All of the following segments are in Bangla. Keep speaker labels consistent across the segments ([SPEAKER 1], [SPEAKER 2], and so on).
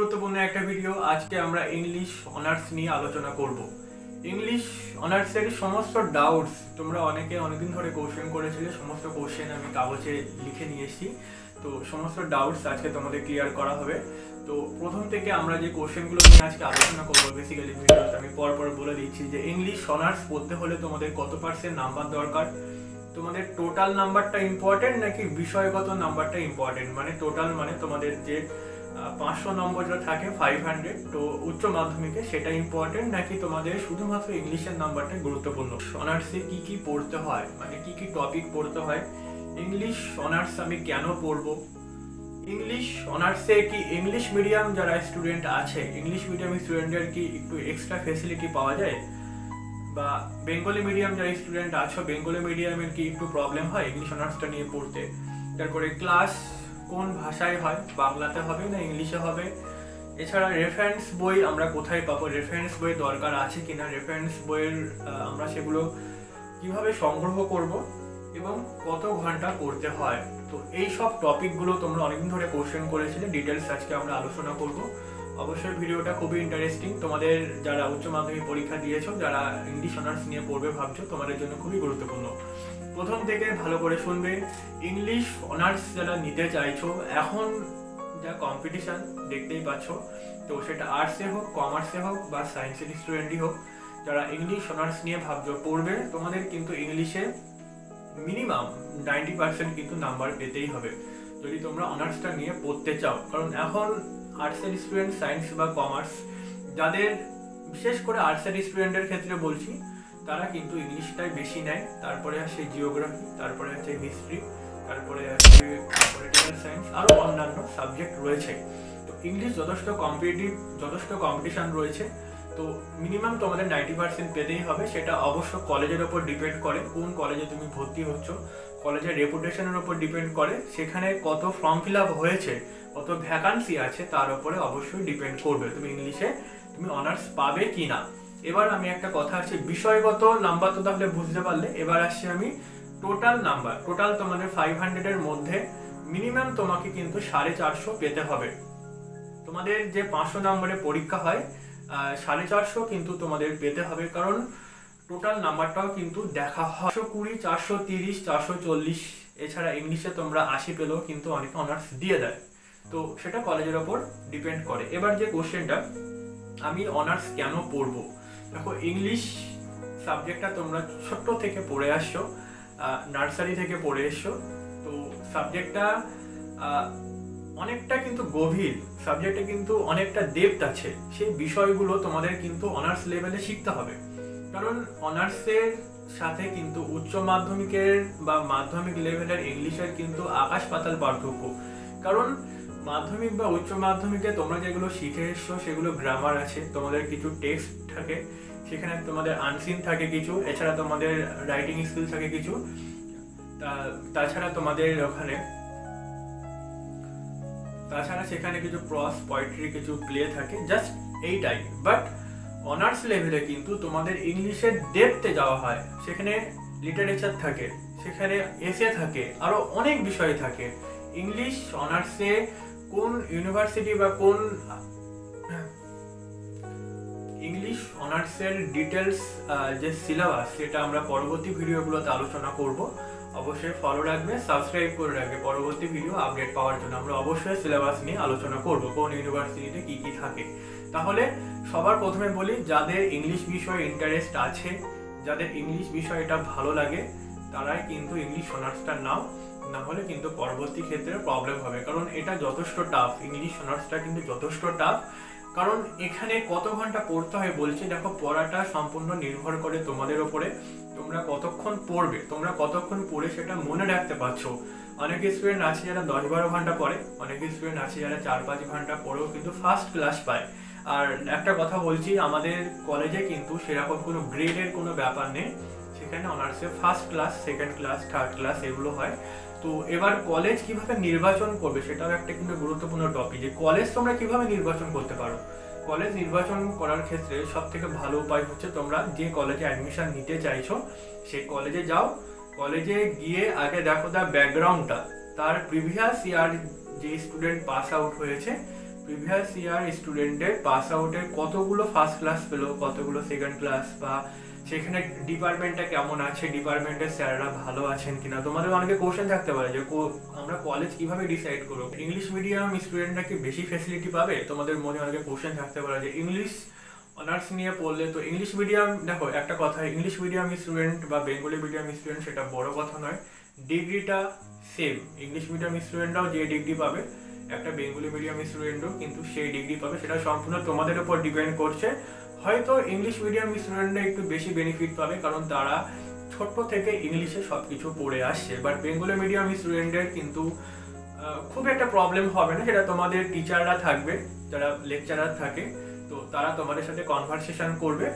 [SPEAKER 1] গুরুত্বপূর্ণ একটা ভিডিও। আজকে আমরা ইংলিশ অনার্স নিয়ে আলোচনা করব। ইংলিশ অনার্সের সমস্ত ডাউটস তোমরা অনেকে অনেকদিন ধরে কোশ্চেন করেছিলে, সমস্ত কোশ্চেন আমি কাগজে লিখে নিয়ে এসেছি। তো সমস্ত ডাউটস আজকে তোমাদের ক্লিয়ার করা হবে। তো প্রথম থেকে আমরা যে কোশ্চেনগুলো নিয়ে আজকে আলোচনা করবো বেসিক্যালি ভিডিওতে আমি পরপর বলে দিচ্ছি যে ইংলিশ অনার্স পড়তে হলে তোমাদের কত পার্সেন্ট নাম্বার দরকার, তোমাদের টোটাল নাম্বারটা ইম্পর্টেন্ট নাকি বিষয়গত নাম্বারটা ইম্পর্টেন্ট, মানে টোটাল মানে তোমাদের যে 500 নম্বর যেটা থাকে 500, তো উচ্চ মাধ্যমিকে সেটা ইম্পর্টেন্ট নাকি তোমাদের শুধুমাত্র ইংলিশের নাম্বারটা গুরুত্বপূর্ণ। অনার্সে কি কি পড়তে হয়, মানে কি কি টপিক পড়তে হয়, ইংলিশ অনার্স আমি কেন পড়বো, ইংলিশ অনার্সে কি ইংলিশ মিডিয়াম যারা স্টুডেন্ট আছে ইংলিশ মিডিয়াম স্টুডেন্টের কি একটু এক্সট্রা ফেসিলিটি পাওয়া যায়, বা বেঙ্গলি মিডিয়াম যারা স্টুডেন্ট আছো বেঙ্গলি মিডিয়ামের কি একটু প্রবলেম হয় ইংলিশ অনার্সটা নিয়ে পড়তে, তারপরে ক্লাস কোন ভাষায় হয়, বাংলাতে হবে না ইংলিশে হবে, এছাড়া রেফারেন্স বই আমরা কোথায় পাবো, রেফারেন্স বই দরকার আছে কিনা, রেফারেন্স বইয়ের আমরা সেগুলো কিভাবে সংগ্রহ করব এবং কত ঘন্টা পড়তে হয়। তো এই সব টপিকগুলো তোমরা অনেকদিন ধরে কোশ্চেন করেছিলে, ডিটেলস আজকে আমরা আলোচনা করব। অবশ্যই ভিডিওটা খুবই ইন্টারেস্টিং, তোমাদের যারা উচ্চ মাধ্যমিক পরীক্ষা দিয়েছো, যারা ইংলিশ অনার্স নিয়ে পড়বে ভাবছো, তোমাদের জন্য খুবই গুরুত্বপূর্ণ। প্রথম থেকে ভালো করে শুনবে। ইংলিশ অনার্স যারা নিতে চাইছো, এখন যা কম্পিটিশন দেখতেই পাচ্ছ, তো সেটা আর্টসে হোক, কমার্সে হোক বা সায়েন্সের স্টুডেন্টই হোক, যারা ইংলিশ অনার্স নিয়ে ভাবছো পড়বে, তোমাদের কিন্তু ইংলিশে মিনিমাম 90% কিন্তু নাম্বার পেতেই হবে যদি তোমরা অনার্সটা নিয়ে পড়তে চাও। কারণ এখন আর্টসের স্টুডেন্ট, সায়েন্স বা কমার্স, যাদের বিশেষ করে আর্টসের স্টুডেন্টের ক্ষেত্রে বলছি, তারা কিন্তু ইংলিশটাই বেশি নেয়, তারপরে আসে জিওগ্রাফি, তারপরে আছে হিস্ট্রি, তারপরে আছে পলিটিক্যাল সায়েন্স, আরও অন্যান্য সাবজেক্ট রয়েছে। তো ইংলিশ যথেষ্ট কম্পিটিটিভ, যথেষ্ট কম্পিটিশান রয়েছে, তো মিনিমাম তোমাদের 90% পেতেই হবে। সেটা অবশ্য কলেজের ওপর ডিপেন্ড করে, কোন কলেজে তুমি ভর্তি হচ্ছ, কলেজের রেপুটেশনের ওপর ডিপেন্ড করে, সেখানে কত ফর্ম ফিল আপ হয়েছে, কত ভ্যাকান্সি আছে তার উপরে অবশ্যই ডিপেন্ড করবে তুমি ইংলিশে তুমি অনার্স পাবে কি না। এবার আমি একটা কথা আছে, বিষয়গত নাম্বার তো তাহলে বুঝতে পারলে, এবার আসছি আমি টোটাল নাম্বার। টোটাল তোমাদের 500-এর মধ্যে মিনিমাম তোমাকে কিন্তু 450 পেতে হবে। তোমাদের যে 500 নম্বরের পরীক্ষা হয় 450 কিন্তু তোমাদের পেতে হবে, কারণ টোটাল নাম্বারটাও কিন্তু দেখা হয় 420, 430, 440, এছাড়া ইংলিশে তোমরা 80 পেলেও কিন্তু অনেকে অনার্স দিয়ে দেয়, তো সেটা কলেজের ওপর ডিপেন্ড করে। এবার যে কোশ্চেনটা, আমি অনার্স কেন পড়বো, দেখো ইংলিশ সাবজেক্টটা তোমরা ছোট্ট থেকে পড়ে আসছো, নার্সারি থেকে পড়ে এসছো, তো সাবজেক্টটা অনেকটা কিন্তু গভীর, সাবজেক্টে কিন্তু অনেকটা ডেপথ আছে, সেই বিষয়গুলো তোমাদের কিন্তু অনার্স লেভেলে শিখতে হবে। কারণ অনার্সের সাথে কিন্তু উচ্চ মাধ্যমিকের বা মাধ্যমিক লেভেলের ইংলিশের কিন্তু আকাশ পাতাল পার্থক্য। কারণ মাধ্যমিক বা উচ্চ মাধ্যমিকে তোমরা যেগুলো শিখে এসছো সেগুলো গ্রামার আছে, তোমাদের কিছু টেক্সট থাকে, সেখানে তোমাদের আনসিন থাকে কিছু, এছাড়া তোমাদের রাইটিং স্কিল থাকে কিছু, তাছাড়া তোমাদের ওখানে সেখানে কিছু প্রস, পোয়েট্রি, কিছু প্লে থাকে, জাস্ট এইটাই। বাট অনার্স লেভেলে কিন্তু তোমাদের ইংলিশের ডেপথে যাওয়া হয়, সেখানে লিটারেচার থাকে, সেখানে এসে থাকে, আরও অনেক বিষয় থাকে। ইংলিশ অনার্সে কোন ইউনিভার্সিটি বা কোন ইংলিশ অনার্সের ডিটেলস যে সিলেবাস, সেটা আমরা পরবর্তী ভিডিওগুলোতে আলোচনা করব। অবশ্যই ফলো রাখবে, সাবস্ক্রাইব করে রাখবে পরবর্তী ভিডিও আপডেট পাওয়ার জন্য। আমরা অবশ্যই সিলেবাস নিয়ে আলোচনা করব, কোন ইউনিভার্সিটিতে কি কি থাকে। তাহলে সবার প্রথমে বলি, যাদের ইংলিশ বিষয়ে ইন্টারেস্ট আছে, যাদের ইংলিশ বিষয়টা ভালো লাগে, তারাই কিন্তু ইংলিশ অনার্সটা নাও, না হলে কিন্তু পরবর্তী ক্ষেত্রে প্রবলেম হবে। কারণ এটা যথেষ্ট টাফ, ইংলিশ অনার্সটা কিন্তু যথেষ্ট টাফ। কারণ এখানে কত ঘন্টা পড়তে হয় বলছি, দেখো পড়াটা সম্পূর্ণ নির্ভর করে তোমাদের ওপরে, তোমরা কতক্ষণ পড়বে, তোমরা কতক্ষণ পড়ে সেটা মনে রাখতে পারছো। অনেক স্টুডেন্ট আছে যারা 10-12 ঘন্টা পড়ে, অনেক স্টুডেন্ট আছে যারা 4-5 ঘন্টা পড়েও কিন্তু ফার্স্ট ক্লাস পায়। আর একটা কথা বলছি, আমাদের কলেজে কিন্তু সেরকম কোনো গ্রেডের কোনো ব্যাপার নেই, সেখানে অনার্সে first class, second class, third class এগুলো হয়। তো এবার কলেজ কিভাবে নির্বাচন করবে সেটাও একটা কিন্তু গুরুত্বপূর্ণ টপিক, যে কলেজ তোমরা কিভাবে নির্বাচন করতে পারো। কলেজ নির্বাচন করার ক্ষেত্রে সব থেকে ভালো উপায় হচ্ছে, তোমরা যে কলেজে অ্যাডমিশন নিতে চাইছো সেই কলেজে যাও, কলেজে গিয়ে আগে দেখো তার ব্যাকগ্রাউন্ডটা, তার প্রিভিয়াস ইয়ার যে স্টুডেন্ট পাস আউট হয়েছে প্রিভিয়াস ইয়ার স্টুডেন্টের পাস আউটের কতগুলো ফার্স্ট ক্লাস পেলো, কতগুলো সেকেন্ড ক্লাস, বা সেখানে ডিপার্টমেন্টটা কেমন আছে, ডিপার্টমেন্টের স্যাররা ভালো আছেন কিনা। তোমাদের অনেকে কোশ্চেন থাকতে পারে যে আমরা কলেজ কিভাবে ডিসাইড করবো, ইংলিশ মিডিয়াম স্টুডেন্টরা কি বেশি ফ্যাসিলিটি পাবে। তোমাদের মনে অনেকে কোশ্চেন থাকতে পারে যে ইংলিশ অনার্স নিয়ে পড়লে তো ইংলিশ মিডিয়াম, দেখো একটা কথা, ইংলিশ মিডিয়াম স্টুডেন্ট বা বেঙ্গলি মিডিয়াম স্টুডেন্ট সেটা বড় কথা নয়, ডিগ্রিটা সেম। ইংলিশ মিডিয়াম স্টুডেন্টরাও যে ডিগ্রি পাবে, একটা বেঙ্গলি মিডিয়াম স্টুডেন্টও কিন্তু সেই ডিগ্রি পাবে। সেটা সম্পূর্ণ তোমাদের উপর ডিপেন্ড করছে। হয়তো ইংলিশ মিডিয়াম স্টুডেন্টরা একটু বেশি বেনিফিট পাবে কারণ তারা ছোট্ট থেকে ইংলিশে সব কিছু পড়ে আসছে, বাট বেঙ্গলি মিডিয়াম স্টুডেন্টের কিন্তু খুব একটা প্রবলেম হবে না। সেটা তোমাদের টিচাররা থাকবে, যারা লেকচারার থাকে, তো তারা তোমাদের সাথে কনভারসেশন করবে।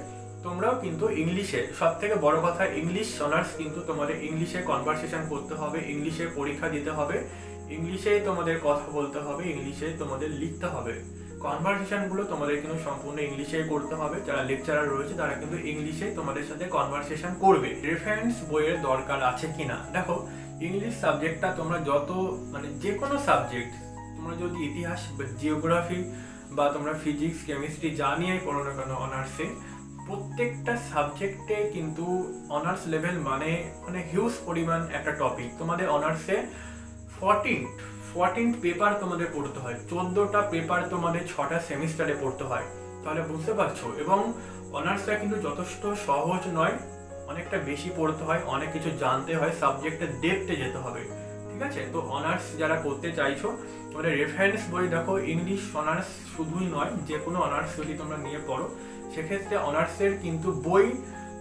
[SPEAKER 1] তোমরাও কিন্তু ইংলিশে, সব থেকে বড় কথা ইংলিশ অনার্স কিন্তু তোমাদের ইংলিশে কনভারসেশন করতে হবে, ইংলিশে পরীক্ষা দিতে হবে, ইংলিশে তোমাদের কথা বলতে হবে, ইংলিশে তোমাদের লিখতে হবে। কনভারসেশনগুলো তোমাদের কিন্তু সম্পূর্ণ ইংলিশেই করতে হবে। যারা লেকচারার রয়েছে তারা কিন্তু ইংলিশে তোমাদের সাথে কনভারসেশন করবে। রেফারেন্স বইয়ের দরকার আছে কিনা, দেখো ইংলিশ সাবজেক্টটা তোমরা যত যে কোনো সাবজেক্ট, তোমরা যদি ইতিহাস বা জিওগ্রাফি বা তোমরা ফিজিক্স কেমিস্ট্রি যা নিয়েই পড়ো না কেন অনার্সে, প্রত্যেকটা সাবজেক্টে কিন্তু অনার্স লেভেল মানে হিউজ পরিমাণ একটা টপিক। তোমাদের অনার্সে 14 পেপার তোমাদের পড়তে হয়, 14টা পেপার তোমাদের 6টা সেমিস্টারে পড়তে হয়। তাহলে বুঝতে পারছো। এবং অনার্সটা কিন্তু যথেষ্ট সহজ নয়, অনেকটা বেশি পড়তে হয়, অনেক কিছু জানতে হয়, সাবজেক্টের ডেপথে যেতে হবে। ঠিক আছে, তো অনার্স যারা করতে চাইছো তোমাদের রেফারেন্স বই দেখো। ইংলিশ অনার্স শুধুই নয়, যে কোনো অনার্স যদি তোমরা নিয়ে পড়ো সেক্ষেত্রে অনার্সের কিন্তু বই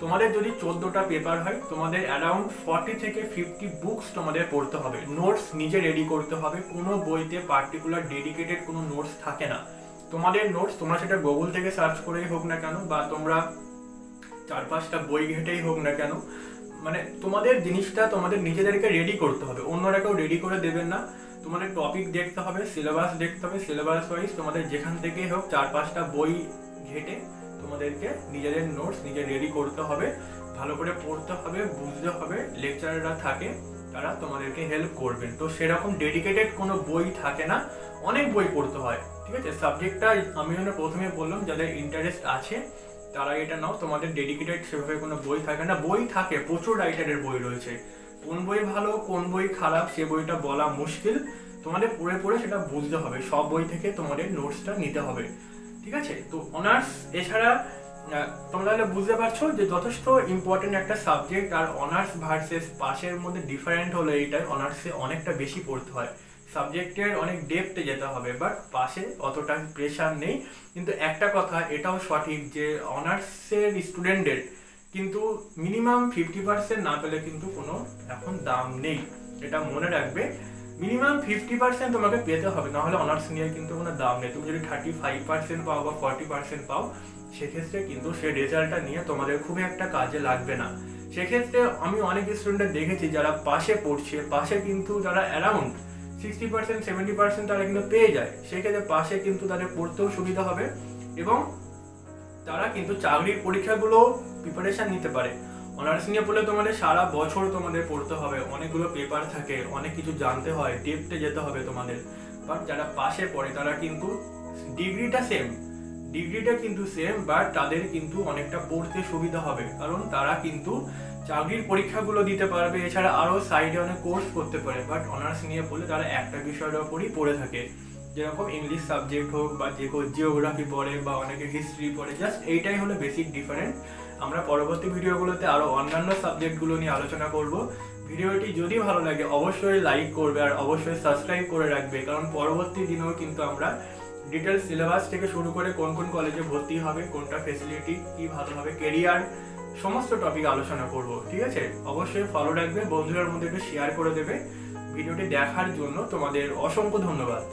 [SPEAKER 1] তোমাদের যদি 14টা পেপার হয়, তোমাদের অ্যারাউন্ড 40 থেকে 50 বুকস তোমাদের পড়তে হবে। নোটস নিজে রেডি করতে হবে, কোনো বইতে পার্টিকুলার ডেডিকেটেড কোনো নোটস থাকে না। তোমাদের নোটস তোমরা সেটা গুগল থেকে সার্চ করেই হোক না কেন, বা তোমরা 4-5টা বই ঘেটেই হোক না কেন, তোমাদের জিনিসটা তোমাদের নিজেদেরকে রেডি করতে হবে, অন্যরা কেউ রেডি করে দেবেন না। তোমাদের টপিক দেখতে হবে, সিলেবাস দেখতে হবে, সিলেবাস ওয়াইজ তোমাদের যেখান থেকেই হোক 4-5টা বই ঘেটে তোমাদেরকে নিজেদের নোটস নিজে রেডি করতে হবে, ভালো করে পড়তে হবে, বুঝতে হবে। লেকচারাররা থাকে, তারা তোমাদেরকে হেল্প করবেন। তো সেরকম ডেডিকেটেড কোনো বই থাকে না, অনেক বই পড়তে হয়। ঠিক আছে, সাবজেক্টটা আমি প্রথমে বললাম যাদের ইন্টারেস্ট আছে তারা এটা নাও। তোমাদের ডেডিকেটেড সেভাবে কোনো বই থাকে না, বই থাকে প্রচুর রাইটারের বই রয়েছে। কোন বই ভালো কোন বই খারাপ সে বইটা বলা মুশকিল, তোমাদের পড়ে পড়ে সেটা বুঝতে হবে। সব বই থেকে তোমাদের নোটসটা নিতে হবে। ঠিক আছে, তো অনার্স এছাড়া তোমরা বুঝতে পারছো যে যথেষ্ট ইম্পর্টেন্ট একটা সাবজেক্ট। আর অনার্স ভার্সেস পাশের মধ্যে ডিফারেন্ট হলো এইটাই, অনার্সে অনেকটা বেশি পড়তে হয়, সাবজেক্টের অনেক ডেপথে যেতে হবে, বাট পাশে অতটা প্রেশার নেই। কিন্তু একটা কথা এটাও সঠিক যে অনার্সের স্টুডেন্টের কিন্তু মিনিমাম 50% না পেলে কিন্তু কোনো এখন দাম নেই, এটা মনে রাখবে। মিনিমাম 50% তোমাকে পেতে হবে, নাহলে অনার্স নিয়ে কিন্তু কোনো দাম নেই। তুমি যদি 35% পাও বা 40% পাও সেক্ষেত্রে কিন্তু সেই রেজাল্টটা নিয়ে তোমাদের খুব একটা কাজে লাগবে না। সেক্ষেত্রে আমি অনেক স্টুডেন্ট দেখেছি যারা পাশে পড়ছে, পাশে কিন্তু যারা অ্যারাউন্ড 60% 70% তারা কিন্তু পেয়ে যায়, সেক্ষেত্রে পাশে কিন্তু তাদের পড়তেও সুবিধা হবে এবং তারা কিন্তু চাকরির পরীক্ষাগুলো প্রিপারেশন নিতে পারে। অনার্স নিয়ে পড়লে তোমাদের সারা বছর তোমাদের পড়তে হবে, অনেকগুলো পেপার থাকে, অনেক কিছু জানতে হয়, ডেপথে যেতে হবে তোমাদের। বাট যারা পাশে পড়ে তারা কিন্তু ডিগ্রিটা কিন্তু সেম, বাট তাদের কিন্তু অনেকটা পড়তে সুবিধা হবে, কারণ তারা কিন্তু চাকরির পরীক্ষাগুলো দিতে পারবে, এছাড়া আরও সাইডে অনেক কোর্স করতে পারে। বাট অনার্স নিয়ে পড়লে তারা একটা বিষয়ের ওপরই পড়ে থাকে, যেরকম ইংলিশ সাবজেক্ট হোক বা জিওগ্রাফি পড়ে বা অনেকে হিস্ট্রি পড়ে, জাস্ট এইটাই হলো বেসিক ডিফারেন্ট। আমরা পরবর্তী ভিডিওগুলোতে আরও অন্যান্য সাবজেক্টগুলো নিয়ে আলোচনা করব। ভিডিওটি যদি ভালো লাগে অবশ্যই লাইক করবে আর অবশ্যই সাবস্ক্রাইব করে রাখবে, কারণ পরবর্তী দিনেও কিন্তু আমরা ডিটেলস সিলেবাস থেকে শুরু করে কোন কোন কলেজে ভর্তি হবে, কোনটা ফেসিলিটি কি ভালো হবে, কেরিয়ার, সমস্ত টপিক আলোচনা করব। ঠিক আছে, অবশ্যই ফলো রাখবে, বন্ধুদের মধ্যে একটু শেয়ার করে দেবে। ভিডিওটি দেখার জন্য তোমাদের অসংখ্য ধন্যবাদ।